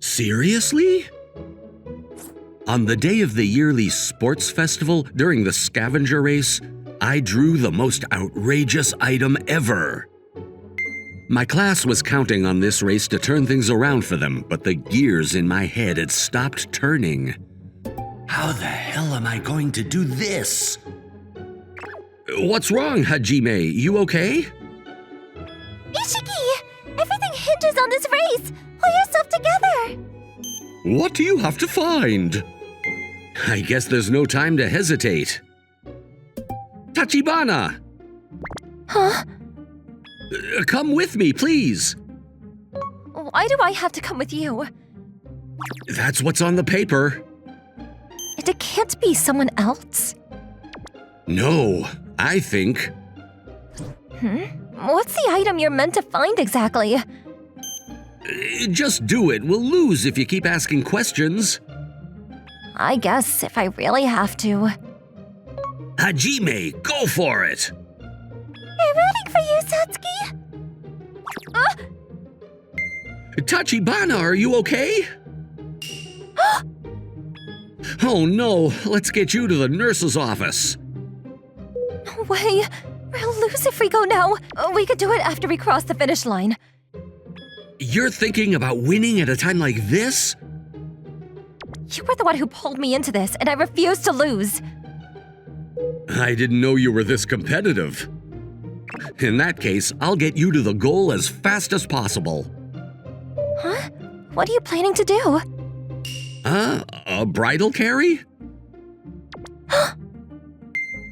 Seriously? On the day of the yearly sports festival during the scavenger race, I drew the most outrageous item ever. My class was counting on this race to turn things around for them, but the gears in my head had stopped turning. How the hell am I going to do this? What's wrong, Hajime? You okay? Ishiki! Everything hinges on this race! Pull yourself together! What do you have to find? I guess there's no time to hesitate. Tachibana! Huh? Come with me, please. Why do I have to come with you? That's what's on the paper. It can't be someone else. No, I think. What's the item you're meant to find exactly? Just do it. We'll lose if you keep asking questions. I guess if I really have to. Hajime, go for it! I'm rooting for you, Satsuki! Tachibana, are you okay? Oh no, let's get you to the nurse's office. No way! We'll lose if we go now. We could do it after we cross the finish line. You're thinking about winning at a time like this? You were the one who pulled me into this, and I refuse to lose. I didn't know you were this competitive. In that case, I'll get you to the goal as fast as possible. Huh? What are you planning to do? A bridal carry?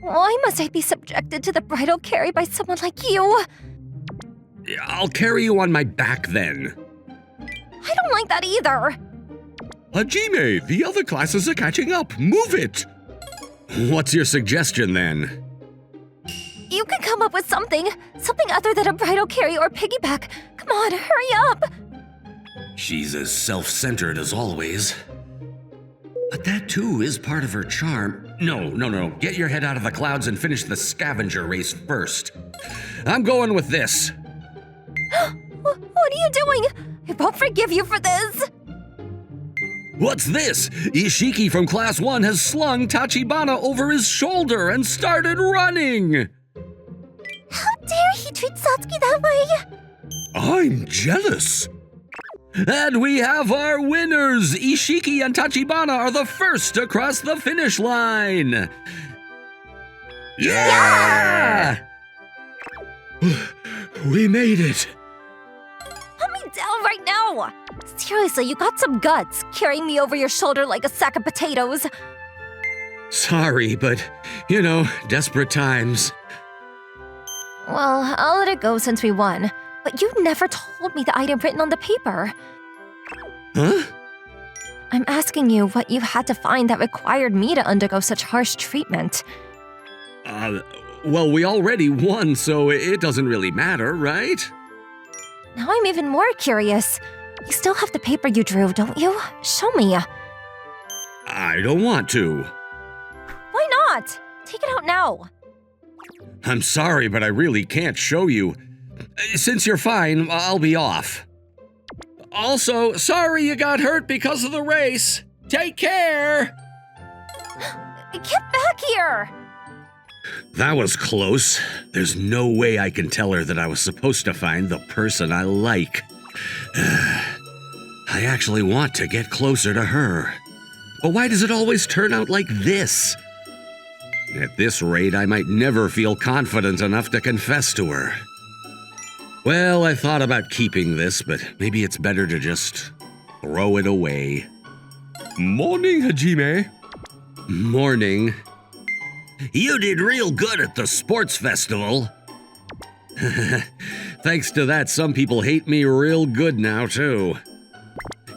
Why must I be subjected to the bridal carry by someone like you? I'll carry you on my back then. I don't like that either. Hajime, the other classes are catching up. Move it! What's your suggestion then? You can come up with something other than a bridal carry or piggyback. Come on, hurry up! She's as self-centered as always. But that too is part of her charm. No. Get your head out of the clouds and finish the scavenger race first. I'm going with this. What are you doing? I won't forgive you for this. What's this? Ishiki from Class 1 has slung Tachibana over his shoulder and started running! How dare he treat Satsuki that way? I'm jealous. And we have our winners! Ishiki and Tachibana are the first to cross the finish line! Yeah! We made it! Put me down right now! Seriously, you got some guts, carrying me over your shoulder like a sack of potatoes. Sorry, but, desperate times. Well, I'll let it go since we won. But you never told me the item written on the paper. Huh? I'm asking you what you had to find that required me to undergo such harsh treatment. Well, we already won, so it doesn't really matter, right? Now I'm even more curious. You still have the paper you drew, don't you? Show me. I don't want to. Why not? Take it out now. I'm sorry, but I really can't show you. Since you're fine, I'll be off. Also, sorry you got hurt because of the race. Take care! Get back here! That was close. There's no way I can tell her that I was supposed to find the person I like. I actually want to get closer to her. But why does it always turn out like this? At this rate, I might never feel confident enough to confess to her. Well, I thought about keeping this, but maybe it's better to just throw it away. Morning, Hajime. Morning. You did real good at the sports festival. Thanks to that, some people hate me real good now, too.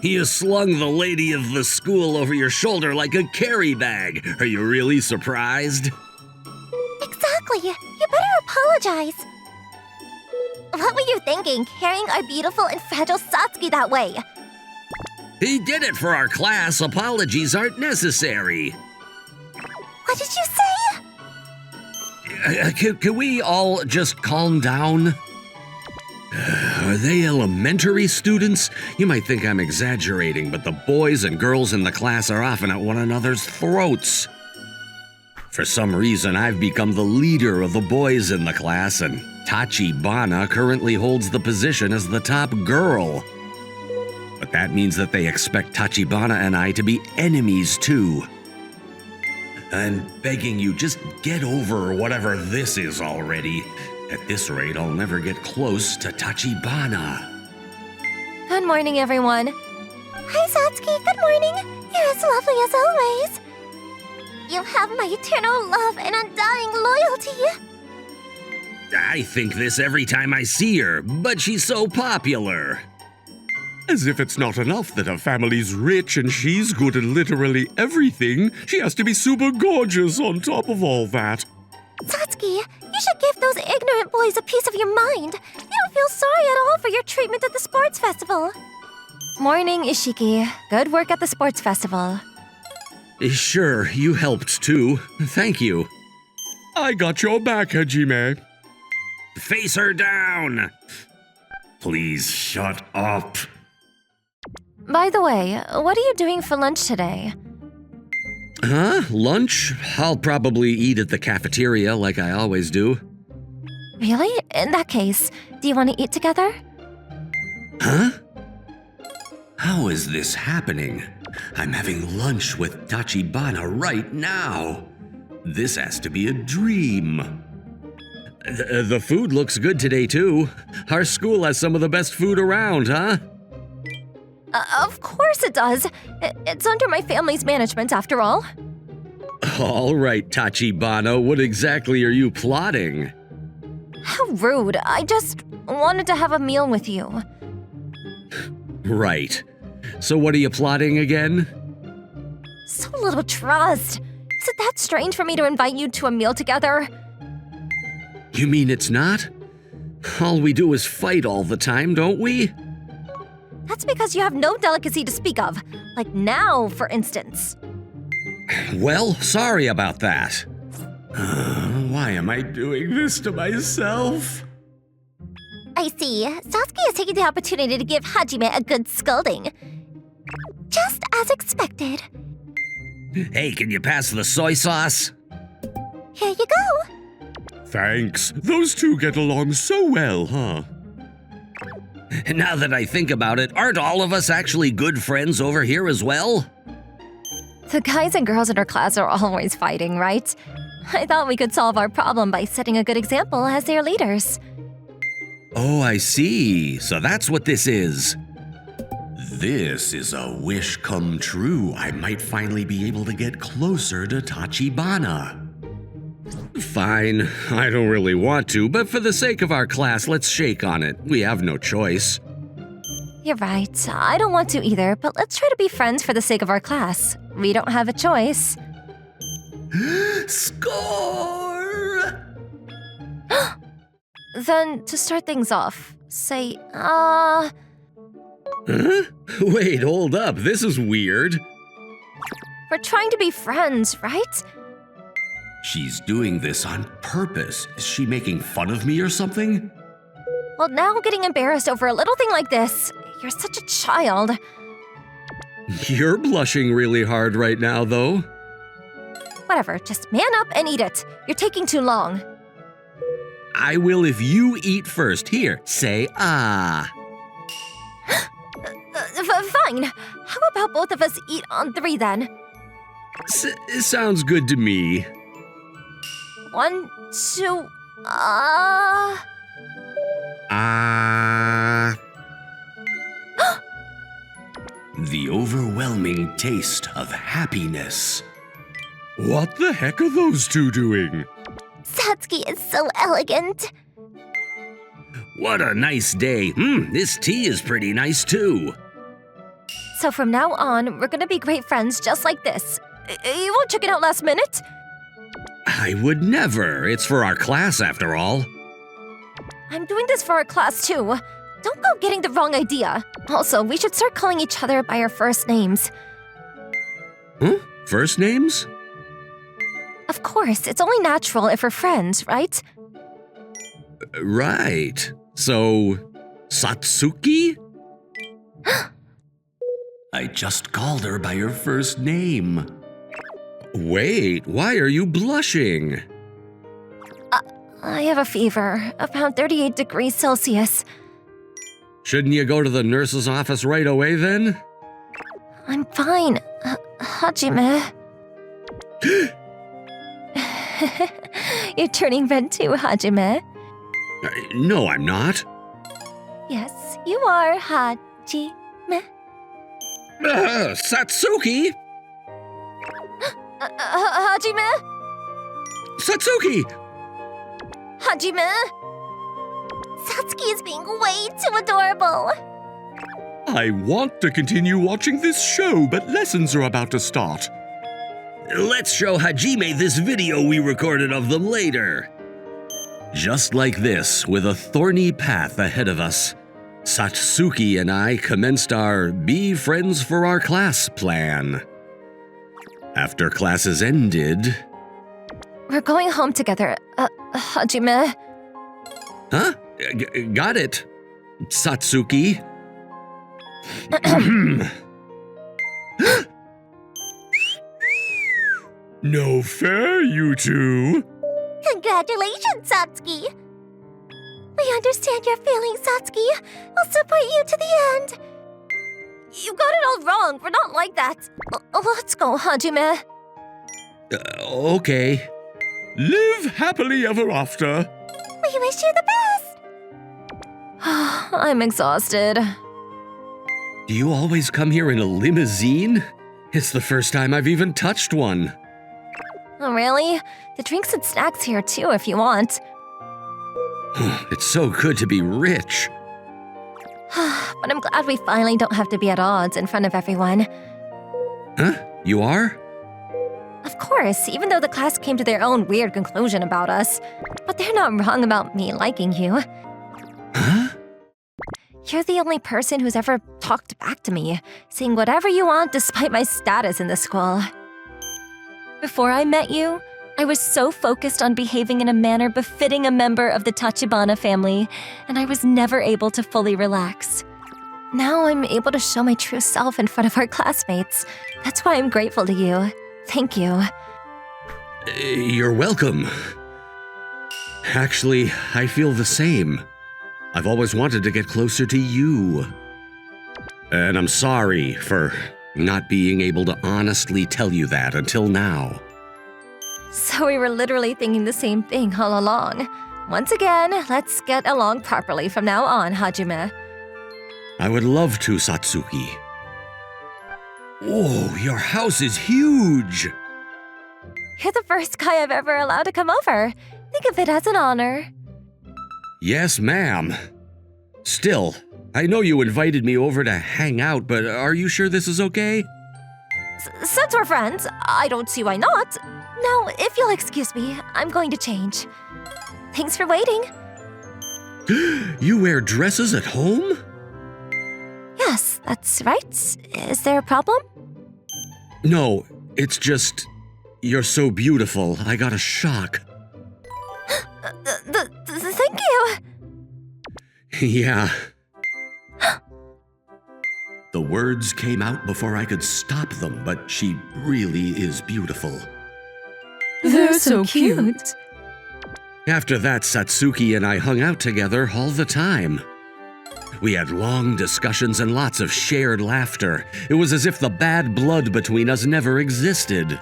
You slung the lady of the school over your shoulder like a carry bag. Are you really surprised? Exactly. You better apologize. What were you thinking, carrying our beautiful and fragile Satsuki that way? He did it for our class. Apologies aren't necessary. What did you say? Can we all just calm down? Are they elementary students? You might think I'm exaggerating, but the boys and girls in the class are often at one another's throats. For some reason, I've become the leader of the boys in the class, and Tachibana currently holds the position as the top girl. But that means that they expect Tachibana and I to be enemies too. I'm begging you, just get over whatever this is already. At this rate, I'll never get close to Tachibana. Good morning, everyone. Hi, Satsuki. Good morning. You're as lovely as always. You have my eternal love and undying loyalty. I think this every time I see her, but she's so popular. As if it's not enough that her family's rich and she's good at literally everything, she has to be super gorgeous on top of all that. Satsuki, you should give those ignorant boys a piece of your mind. You don't feel sorry at all for your treatment at the sports festival. Morning, Ishiki. Good work at the sports festival. Sure, you helped too. Thank you. I got your back, Hajime. Face her down! Please shut up. By the way, what are you doing for lunch today? Huh? Lunch? I'll probably eat at the cafeteria like I always do. Really? In that case, do you want to eat together? Huh? How is this happening? I'm having lunch with Tachibana right now. This has to be a dream. The food looks good today, too. Our school has some of the best food around, huh? Of course it does. It's under my family's management, after all. All right, Tachibana, what exactly are you plotting? How rude. I just wanted to have a meal with you. Right. So what are you plotting again? So little trust. Is it that strange for me to invite you to a meal together? You mean it's not? All we do is fight all the time, don't we? That's because you have no delicacy to speak of. Like now, for instance. Well, sorry about that. Why am I doing this to myself? I see. Satsuki is taking the opportunity to give Hajime a good scolding. Just as expected. Hey, can you pass the soy sauce? Here you go. Thanks. Those two get along so well, huh? Now that I think about it, aren't all of us actually good friends over here as well? The guys and girls in our class are always fighting, right? I thought we could solve our problem by setting a good example as their leaders. Oh, I see. So that's what this is. This is a wish come true. I might finally be able to get closer to Tachibana. Fine, I don't really want to, but for the sake of our class, let's shake on it. We have no choice. You're right. I don't want to either, but let's try to be friends for the sake of our class. We don't have a choice. Score! Then, to start things off, say, Huh? Wait, hold up. This is weird. we're trying to be friends, right? She's doing this on purpose. Is she making fun of me or something? Well, now I'm getting embarrassed over a little thing like this. You're such a child. You're blushing really hard right now, though. Whatever, just man up and eat it. You're taking too long. I will if you eat first. Here, say ah. Fine. How about both of us eat on 3 then? Sounds good to me. 1, 2, The overwhelming taste of happiness. What the heck are those two doing? Satsuki is so elegant. What a nice day. This tea is pretty nice too. So from now on, we're gonna be great friends just like this. You won't check it out last minute? I would never. It's for our class after all. I'm doing this for our class too. Don't go getting the wrong idea. Also, we should start calling each other by our first names. Huh? First names? Of course, it's only natural if we're friends, right? Right. So, Satsuki? I just called her by her first name. Wait, why are you blushing? I have a fever, around 38 degrees Celsius. Shouldn't you go to the nurse's office right away then? I'm fine, Hajime. You're turning red too, Hajime. No, I'm not. Yes, you are, Hajime. Satsuki! Hajime? Satsuki! Hajime? Satsuki is being way too adorable. I want to continue watching this show, but lessons are about to start. Let's show Hajime this video we recorded of them later. Just like this, with a thorny path ahead of us, Satsuki and I commenced our Be Friends for Our Class plan. After classes ended... We're going home together, Hajime. Huh? Got it. Satsuki. No fair, you two. Congratulations, Satsuki. We understand your feelings, Satsuki. We'll support you to the end. You got it all wrong. We're not like that. Let's go, Hajime. Okay. Live happily ever after. We wish you the best. I'm exhausted. Do you always come here in a limousine? It's the first time I've even touched one. Oh, really? The drinks and snacks here too, if you want. It's so good to be rich. But I'm glad we finally don't have to be at odds in front of everyone. Huh? You are? Of course, even though the class came to their own weird conclusion about us. But they're not wrong about me liking you. Huh? You're the only person who's ever talked back to me, saying whatever you want despite my status in the school. Before I met you, I was so focused on behaving in a manner befitting a member of the Tachibana family, and I was never able to fully relax. Now I'm able to show my true self in front of our classmates. That's why I'm grateful to you. Thank you. You're welcome. Actually, I feel the same. I've always wanted to get closer to you. And I'm sorry for not being able to honestly tell you that until now. So we were literally thinking the same thing all along. Once again, let's get along properly from now on, Hajime. I would love to, Satsuki. Whoa, your house is huge! You're the first guy I've ever allowed to come over. Think of it as an honor. Yes, ma'am. Still, I know you invited me over to hang out, but are you sure this is okay? Since we're friends, I don't see why not. Now, if you'll excuse me, I'm going to change. Thanks for waiting. You wear dresses at home? Yes, that's right. Is there a problem? No, it's just... You're so beautiful, I got a shock. Thank you. Yeah. The words came out before I could stop them, but she really is beautiful. They're so cute. After that, Satsuki and I hung out together all the time. We had long discussions and lots of shared laughter. It was as if the bad blood between us never existed.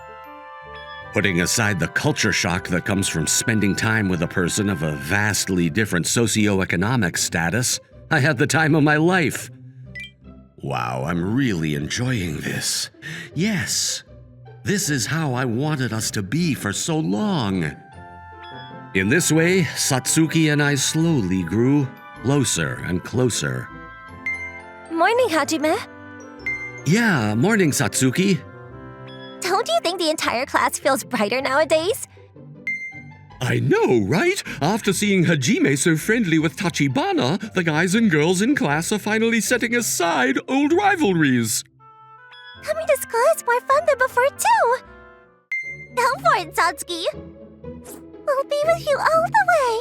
Putting aside the culture shock that comes from spending time with a person of a vastly different socioeconomic status, I had the time of my life. Wow, I'm really enjoying this. Yes, this is how I wanted us to be for so long. In this way, Satsuki and I slowly grew closer and closer. Morning, Hajime. Yeah, morning, Satsuki. Don't you think the entire class feels brighter nowadays? I know, right? After seeing Hajime so friendly with Tachibana, the guys and girls in class are finally setting aside old rivalries. Coming to school is more fun than before, too. Go for it, Satsuki. We'll be with you all the way.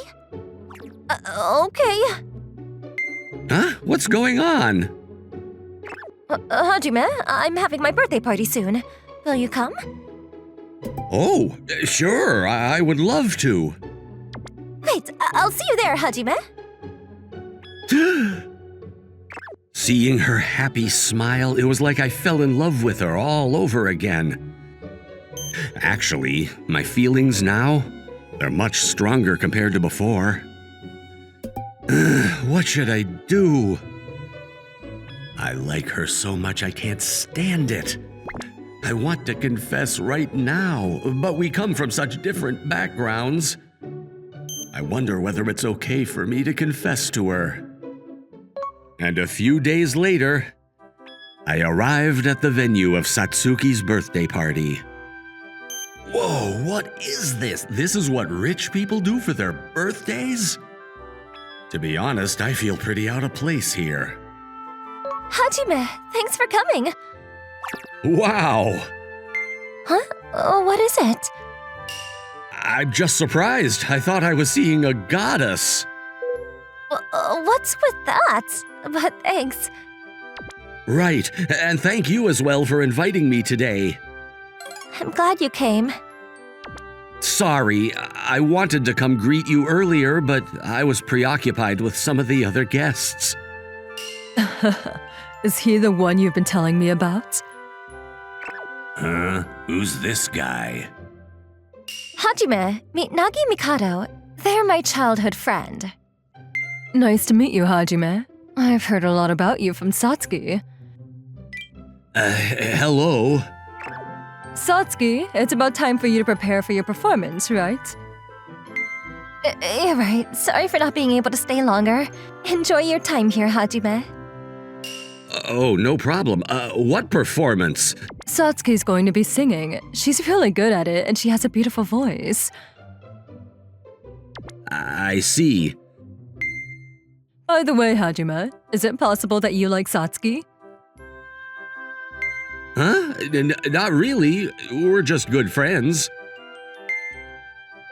Okay. Huh? What's going on? Hajime, I'm having my birthday party soon. Will you come? Oh, sure, I would love to. Wait, I'll see you there, Hajime. Seeing her happy smile, it was like I fell in love with her all over again. Actually, my feelings now, they're much stronger compared to before. What should I do? I like her so much I can't stand it. I want to confess right now, but we come from such different backgrounds. I wonder whether it's okay for me to confess to her. And a few days later, I arrived at the venue of Satsuki's birthday party. Whoa, what is this? This is what rich people do for their birthdays? To be honest, I feel pretty out of place here. Hajime, thanks for coming. Wow! Huh? What is it? I'm just surprised. I thought I was seeing a goddess. What's with that? But thanks. Right, and thank you as well for inviting me today. I'm glad you came. Sorry, I wanted to come greet you earlier, but I was preoccupied with some of the other guests. Is he the one you've been telling me about? Huh? Who's this guy? Hajime, meet Nagi Mikado. They're my childhood friend. Nice to meet you, Hajime. I've heard a lot about you from Satsuki. Hello? Satsuki, it's about time for you to prepare for your performance, right? You're right. Sorry for not being able to stay longer. Enjoy your time here, Hajime. Oh, no problem. What performance? Satsuki's going to be singing. She's really good at it, and she has a beautiful voice. I see. By the way, Hajime, is it possible that you like Satsuki? Huh? Not really. We're just good friends.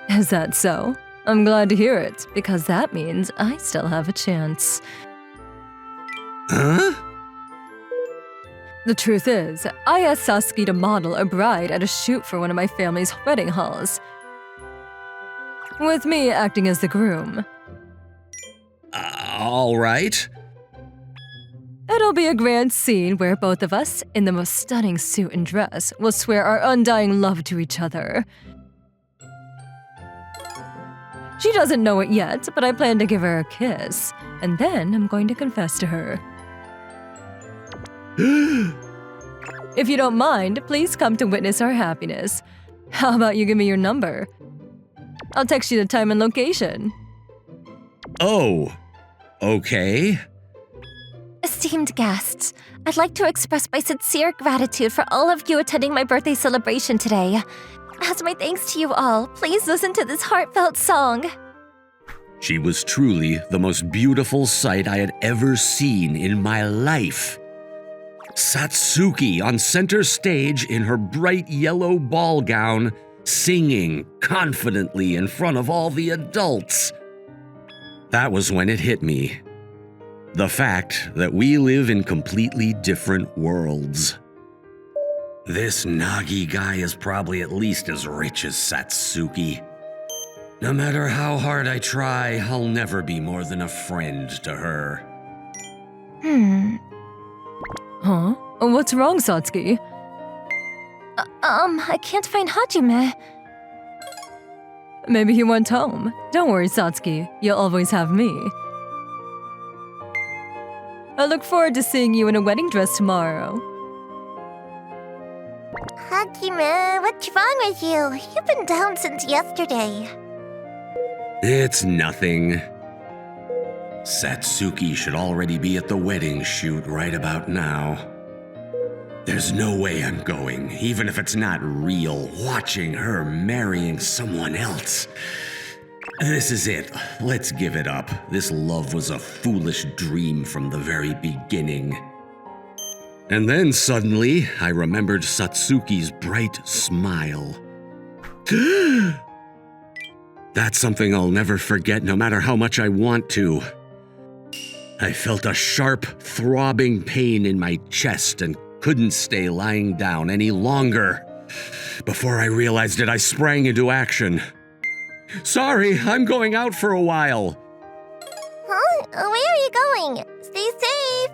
Is that so? I'm glad to hear it, because that means I still have a chance. Huh? The truth is, I asked Satsuki to model a bride at a shoot for one of my family's wedding halls, with me acting as the groom. All right. It'll be a grand scene where both of us, in the most stunning suit and dress, will swear our undying love to each other. She doesn't know it yet, but I plan to give her a kiss, and then I'm going to confess to her. If you don't mind, please come to witness our happiness. How about you give me your number? I'll text you the time and location. Oh, okay. Esteemed guests, I'd like to express my sincere gratitude for all of you attending my birthday celebration today. As my thanks to you all, please listen to this heartfelt song. She was truly the most beautiful sight I had ever seen in my life. Satsuki on center stage in her bright yellow ball gown, singing confidently in front of all the adults. That was when it hit me. The fact that we live in completely different worlds. This Nagi guy is probably at least as rich as Satsuki. No matter how hard I try, I'll never be more than a friend to her. Huh? What's wrong, Satsuki? I can't find Hajime. Maybe he went home. Don't worry, Satsuki. You'll always have me. I look forward to seeing you in a wedding dress tomorrow. Hajime, what's wrong with you? You've been down since yesterday. It's nothing. Satsuki should already be at the wedding shoot right about now. There's no way I'm going, even if it's not real, watching her marrying someone else. This is it. Let's give it up. This love was a foolish dream from the very beginning. And then suddenly, I remembered Satsuki's bright smile. That's something I'll never forget, no matter how much I want to. I felt a sharp, throbbing pain in my chest and couldn't stay lying down any longer. Before I realized it, I sprang into action. Sorry, I'm going out for a while. Huh? Where are you going? Stay safe.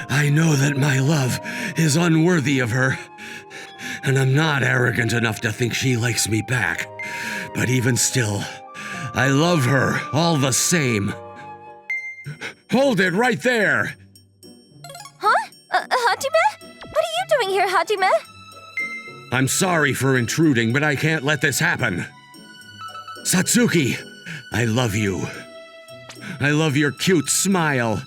I know that my love is unworthy of her, and I'm not arrogant enough to think she likes me back. But even still, I love her all the same. Hold it right there! Huh? Hajime? What are you doing here, Hajime? I'm sorry for intruding, but I can't let this happen. Satsuki, I love you. I love your cute smile.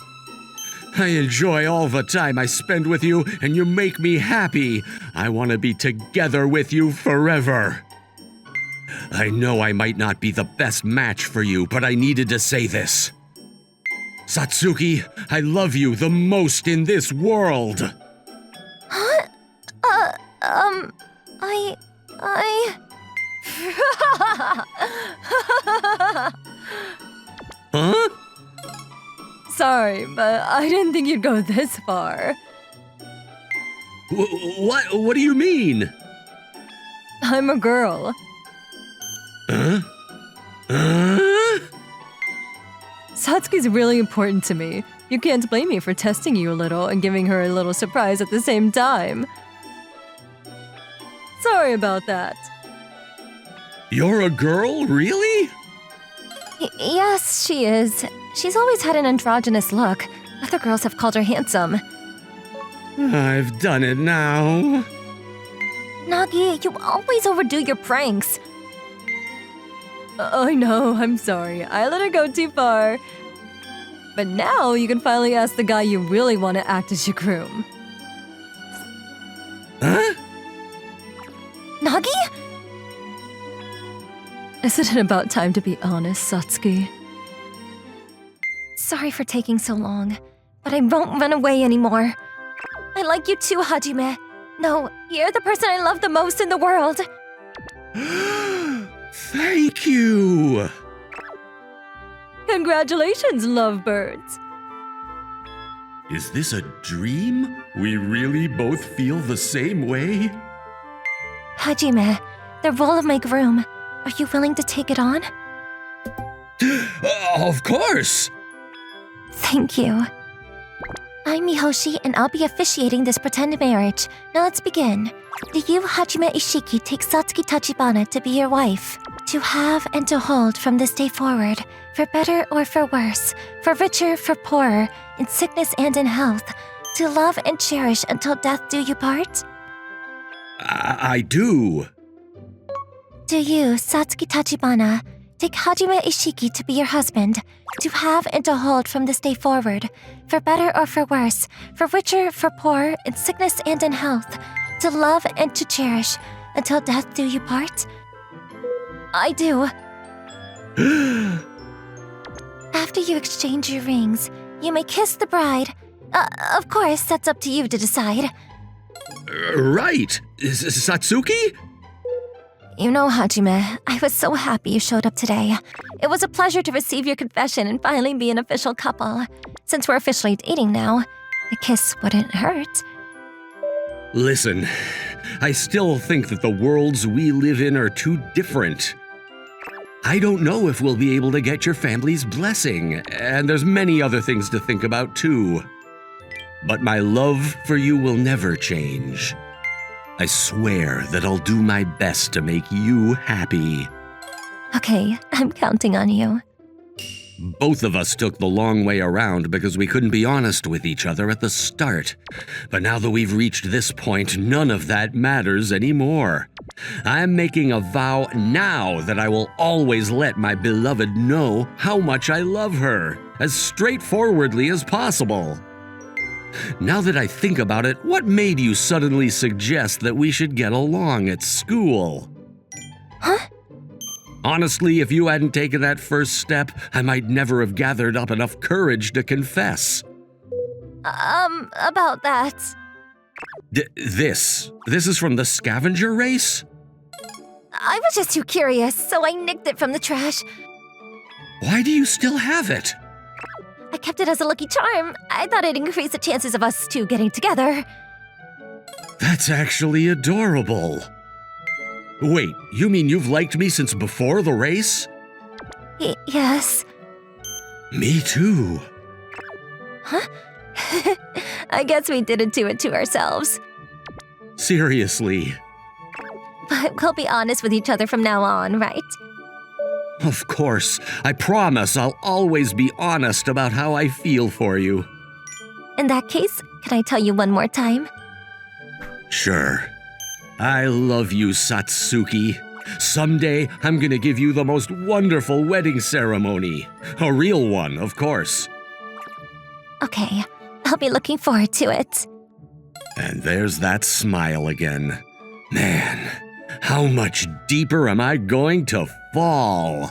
I enjoy all the time I spend with you, and you make me happy. I want to be together with you forever. I know I might not be the best match for you, but I needed to say this. Satsuki, I love you the most in this world. Huh? Huh? Sorry, but I didn't think you'd go this far. What do you mean? I'm a girl. Huh? Satsuki's really important to me. You can't blame me for testing you a little and giving her a little surprise at the same time. Sorry about that. You're a girl, really? Yes, she is. She's always had an androgynous look. Other girls have called her handsome. I've done it now. Nagi, you always overdo your pranks. I know, I'm sorry. I let her go too far. But now you can finally ask the guy you really want to act as your groom. Huh? Nagi? Isn't it about time to be honest, Satsuki? Sorry for taking so long, but I won't run away anymore. I like you too, Hajime. No, you're the person I love the most in the world. Thank you. Congratulations, lovebirds. Is this a dream? We really both feel the same way? Hajime, the role of my groom. Are you willing to take it on? Of course. Thank you. I'm Mihoshi, and I'll be officiating this pretend marriage. Now let's begin. Do you, Hajime Ishiki, take Satsuki Tachibana to be your wife? To have and to hold from this day forward, for better or for worse, for richer, for poorer, in sickness and in health, to love and cherish until death do you part? I do. Do you, Satsuki Tachibana, take Hajime Ishiki to be your husband, to have and to hold from this day forward, for better or for worse, for richer, for poorer, in sickness and in health, to love and to cherish, until death do you part? I do. After you exchange your rings, you may kiss the bride. Of course, that's up to you to decide. Right. Satsuki? You know, Hajime, I was so happy you showed up today. It was a pleasure to receive your confession and finally be an official couple. Since we're officially dating now, a kiss wouldn't hurt. Listen, I still think that the worlds we live in are too different. I don't know if we'll be able to get your family's blessing, and there's many other things to think about too. But my love for you will never change. I swear that I'll do my best to make you happy. Okay, I'm counting on you. Both of us took the long way around because we couldn't be honest with each other at the start. But now that we've reached this point, none of that matters anymore. I'm making a vow now that I will always let my beloved know how much I love her, as straightforwardly as possible. Now that I think about it, what made you suddenly suggest that we should get along at school? Huh? Honestly, if you hadn't taken that first step, I might never have gathered up enough courage to confess. About that. This is from the scavenger race? I was just too curious, so I nicked it from the trash. Why do you still have it? I kept it as a lucky charm. I thought it'd increase the chances of us two getting together. That's actually adorable. Wait, you mean you've liked me since before the race? Yes. Me too. Huh? I guess we didn't do it to ourselves. Seriously. But we'll be honest with each other from now on, right? Of course. I promise I'll always be honest about how I feel for you. In that case, can I tell you one more time? Sure. I love you, Satsuki. Someday, I'm gonna give you the most wonderful wedding ceremony. A real one, of course. Okay, I'll be looking forward to it. And there's that smile again. Man, how much deeper am I going to fall?